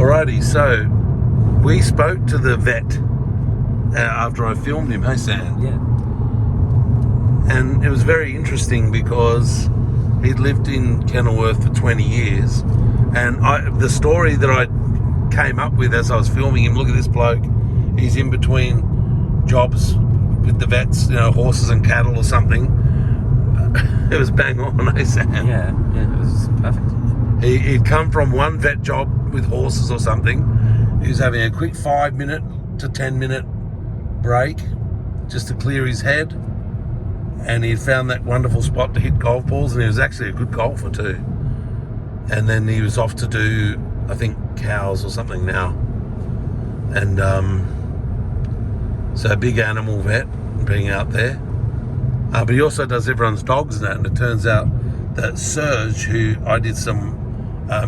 Alrighty, so we spoke to the vet after I filmed him, hey Sam? Yeah. And it was very interesting because he'd lived in Kenilworth for 20 years. And the story that I came up with as I was filming him, look at this bloke, he's in between jobs with the vets, horses and cattle or something. It was bang on, eh Sam? Yeah, it was perfect. He'd come from one vet job with horses or something. He was having a quick 5-minute to 10-minute break just to clear his head. And he'd found that wonderful spot to hit golf balls, and he was actually a good golfer too. And then he was off to do, I think, cows or something now. And so a big animal vet being out there. But he also does everyone's dogs and that. And it turns out that Serge, who I did some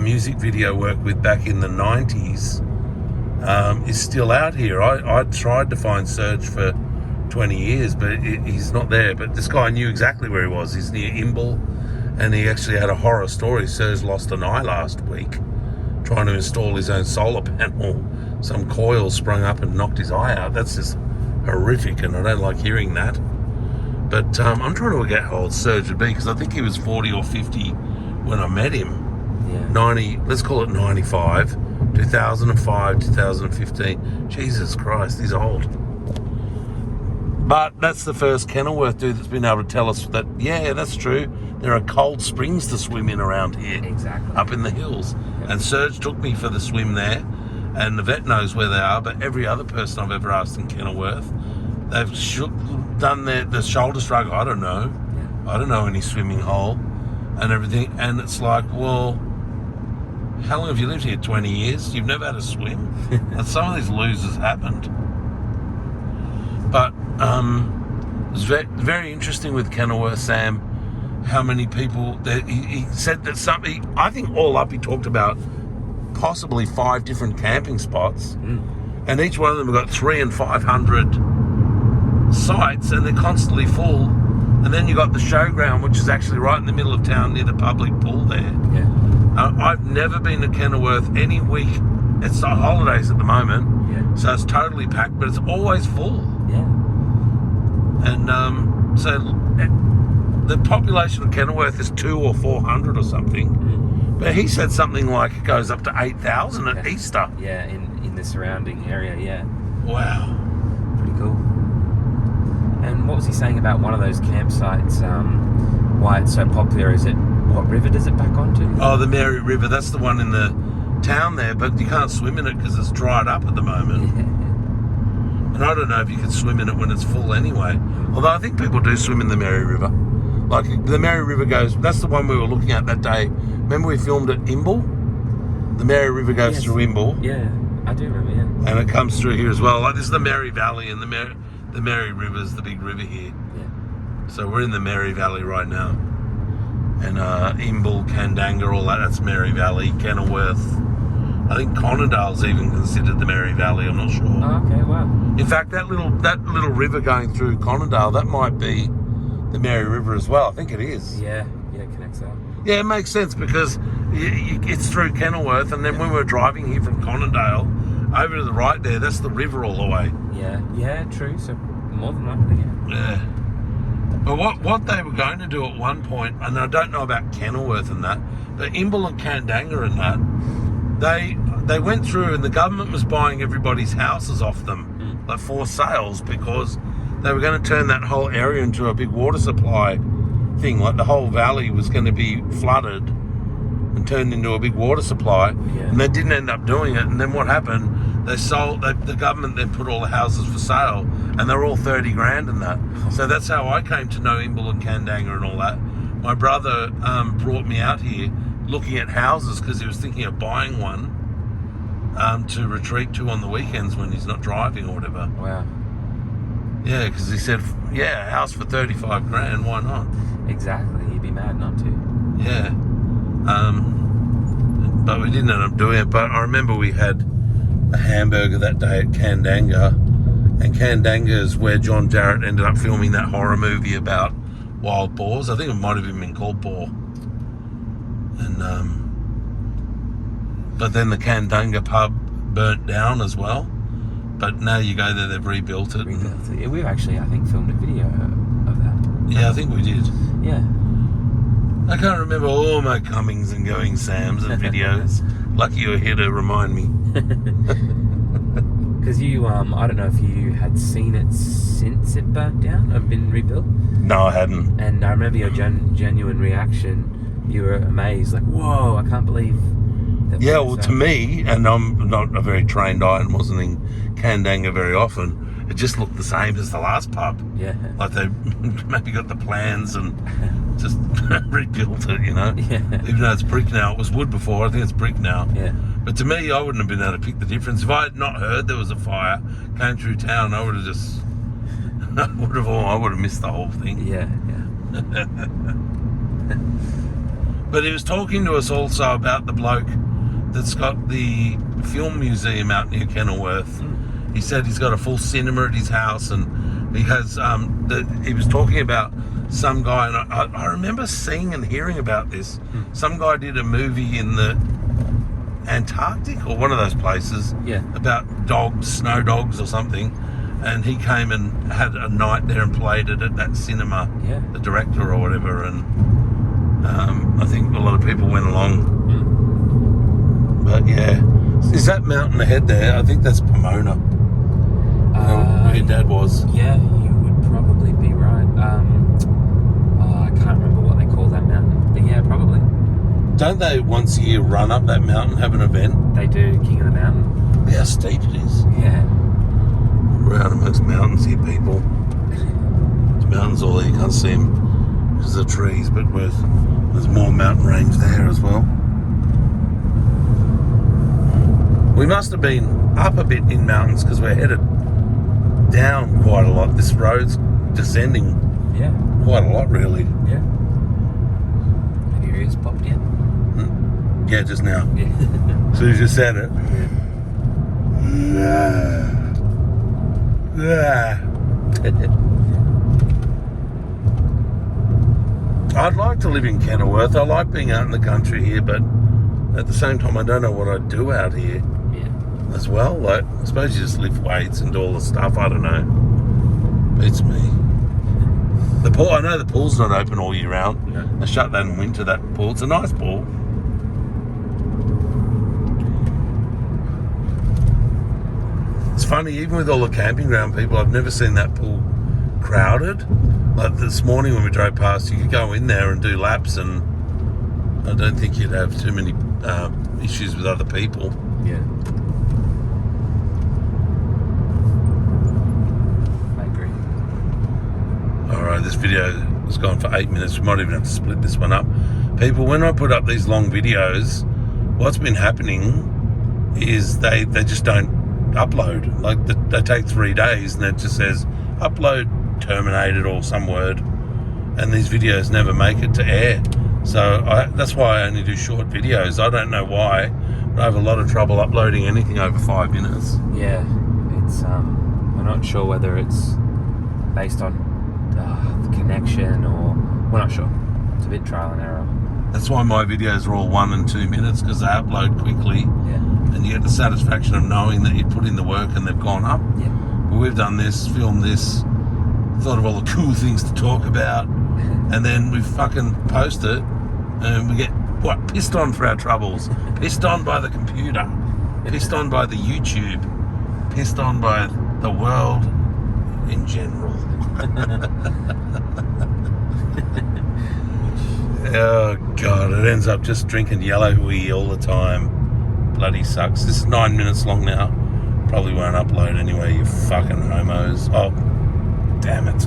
music video work with back in the 90s, is still out here. I tried to find Serge for 20 years, but he's not there. But this guy knew exactly where he was. He's near Imbil, and he actually had a horror story. Serge lost an eye last week trying to install his own solar panel. Some coil sprung up and knocked his eye out. That's just horrific, and I don't like hearing that. But I'm trying to work out how old Serge would be, because I think he was 40 or 50 when I met him. Yeah. 90, let's call it 95, 2005, 2015. Jesus Christ, he's old. But that's the first Kenilworth dude that's been able to tell us that, yeah, that's true. There are cold springs to swim in around here. Exactly. Up in the hills. Yep. And Serge took me for the swim there, and the vet knows where they are, but every other person I've ever asked in Kenilworth, they've done the shoulder shrug. I don't know. Yeah. I don't know any swimming hole and everything. And it's like, well, how long have you lived here? 20 years? You've never had a swim? And some of these losers happened. But it was very, very interesting with Kenilworth, Sam, how many people, he said that I think all up he talked about possibly 5 different camping spots. And each one of them have got 300 and 500 sites, and they're constantly full. And then you got the showground, which is actually right in the middle of town near the public pool there. Yeah. I've never been to Kenilworth any week. It's the holidays at the moment, so it's totally packed, but it's always full. Yeah. And so the population of Kenilworth is 200 or 400 or something. But he said something like it goes up to 8,000 at Easter. Yeah, in the surrounding area, yeah. Wow. Pretty cool. And what was he saying about one of those campsites, why it's so popular? Is it, what river does it back onto? Oh, the Mary River, that's the one in the town there, but you can't swim in it because it's dried up at the moment. Yeah. And I don't know if you can swim in it when it's full anyway. Although I think people do swim in the Mary River. Like the Mary River goes, that's the one we were looking at that day. Remember we filmed at Imbil? The Mary River goes through Imbil. Yeah, I do remember, yeah. And it comes through here as well. Like this is the Mary Valley, and the Mary River is the big river here. Yeah. So we're in the Mary Valley right now. And Imbil, Kandanga, all that's Mary Valley, Kenilworth. I think Conondale's even considered the Mary Valley, I'm not sure. Oh, okay, wow. In fact, that little river going through Conondale, that might be the Mary River as well. I think it is. Yeah, it connects up. Yeah, it makes sense because it's through Kenilworth, and then when we were driving here from Conondale, over to the right there, that's the river all the way. Yeah, true. So more than likely, Yeah. But what they were going to do at one point, and I don't know about Kenilworth and that, but Imbil and Kandanga and that, they went through and the government was buying everybody's houses off them, like for sales, because they were going to turn that whole area into a big water supply thing. Like the whole valley was going to be flooded and turned into a big water supply. Yeah. And they didn't end up doing it. And then what happened? They sold. The government then put all the houses for sale, and they're all 30 grand in that. So that's how I came to know Imbil and Kandanga and all that. My brother brought me out here looking at houses because he was thinking of buying one to retreat to on the weekends when he's not driving or whatever. Wow. Yeah, because he said, yeah, a house for 35 grand, why not? Exactly, you'd be mad not to. Yeah. But we didn't end up doing it. But I remember we had a hamburger that day at Kandanga, and Kandanga is where John Jarratt ended up filming that horror movie about wild boars. I think it might have even been called Boar. And But then the Candunga pub burnt down as well. But now you go there, they've rebuilt it. Rebuilt it. Yeah, we've actually, I think, filmed a video of that. Yeah, I think we did. Yeah. I can't remember all my comings and going Sams and videos. Lucky you're here to remind me. Because you, I don't know if you had seen it since it burnt down or been rebuilt. No, I hadn't. And I remember your genuine reaction. You were amazed, like, whoa, I can't believe that. Yeah, well, to me, and I'm not a very trained eye and wasn't in Candunga very often, it just looked the same as the last pub. Yeah. Like they maybe got the plans and just rebuilt it, you know? Yeah. Even though it's brick now. It was wood before, I think it's brick now. Yeah. But to me, I wouldn't have been able to pick the difference. If I had not heard there was a fire, came through town, I would have just, I would have missed the whole thing. Yeah, yeah. But he was talking to us also about the bloke that's got the film museum out near Kenilworth. He said he's got a full cinema at his house, and he has, he was talking about some guy, and I remember seeing and hearing about this. Some guy did a movie in the Antarctic or one of those places, Yeah. about dogs, snow dogs or something, and he came and had a night there and played it at that cinema, Yeah. the director or whatever, and I think a lot of people went along. But yeah, is that mountain ahead there? I think that's Pomona, where your dad was. Yeah, you would probably be right. I can't remember what they call that mountain, but yeah, probably. Don't they once a year run up that mountain, have an event? They do, King of the Mountain. Look how steep it is. Yeah. We're out amongst mountains here, people. There's mountains all there, you can't see them because of the trees, but there's more mountain range there as well. We must have been up a bit in mountains because we're headed down quite a lot. This road's descending Yeah. quite a lot, really. Yeah. Have your ears popped in? Yeah, just now. Yeah. As soon as you said it. I'd like to live in Kenilworth. I like being out in the country here, but at the same time, I don't know what I'd do out here Yeah. as well. Like, I suppose you just lift weights and do all the stuff. I don't know. Beats me. The pool. I know the pool's not open all year round. No. They shut that in winter. That pool. It's a nice pool. It's funny, even with all the camping ground people, I've never seen that pool crowded. Like this morning when we drove past, you could go in there and do laps, and I don't think you'd have too many issues with other people. Yeah. I agree. Alright, this video has gone for 8 minutes. We might even have to split this one up. People, when I put up these long videos, what's been happening is they just don't upload. Like they take 3 days and it just says upload terminated or some word, and these videos never make it to air. So that's why I only do short videos. I don't know why, but I have a lot of trouble uploading anything over 5 minutes. Yeah. It's, we're not sure whether it's based on the connection or we're not sure. It's a bit trial and error. That's why my videos are all 1 and 2 minutes, because they upload quickly. Yeah. And you get the satisfaction of knowing that you put in the work and they've gone up. Yeah. But we've done this, filmed this, thought of all the cool things to talk about, and then we fucking post it, and we get, pissed on for our troubles. Pissed on by the computer. Pissed on by the YouTube. Pissed on by the world in general. Oh, God, it ends up just drinking yellow wee all the time. Bloody sucks. This is 9 minutes long now. Probably won't upload anyway, you fucking homos. Oh, damn it.